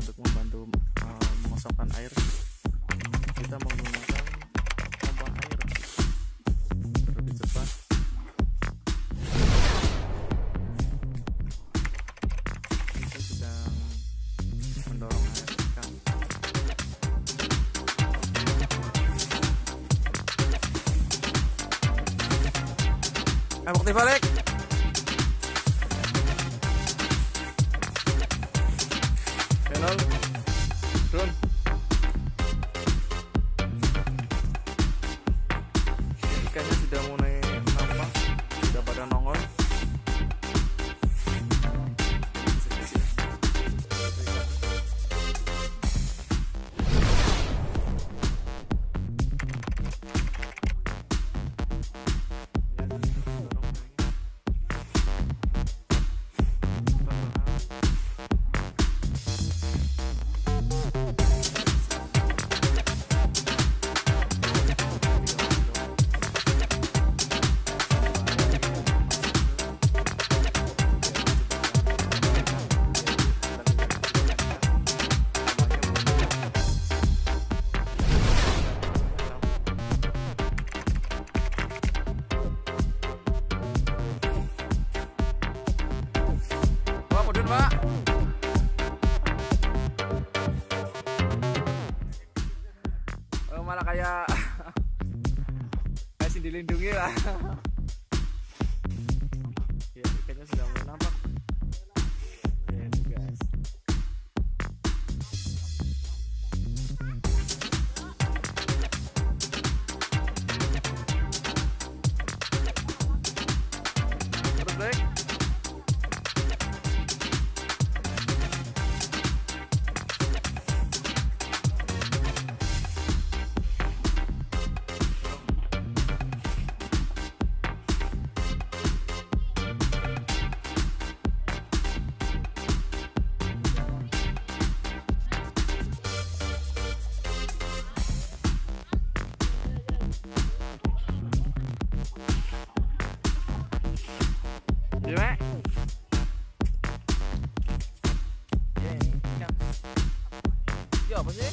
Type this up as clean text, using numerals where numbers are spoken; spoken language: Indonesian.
untuk membantu mengosongkan air, kita menggunakan pompa air lebih cepat. Kita sedang mendorong air ikan. Waktu balik. Channel drone. Ikannya sudah mulai nampak, sudah pada nongol. Pak, malah kayak masih dilindungi lah. Ya, ikannya sudah mulai nampak. Ya, itu guys. Terus break. Gimana? Ya, ini ikan. Ya, apa sih?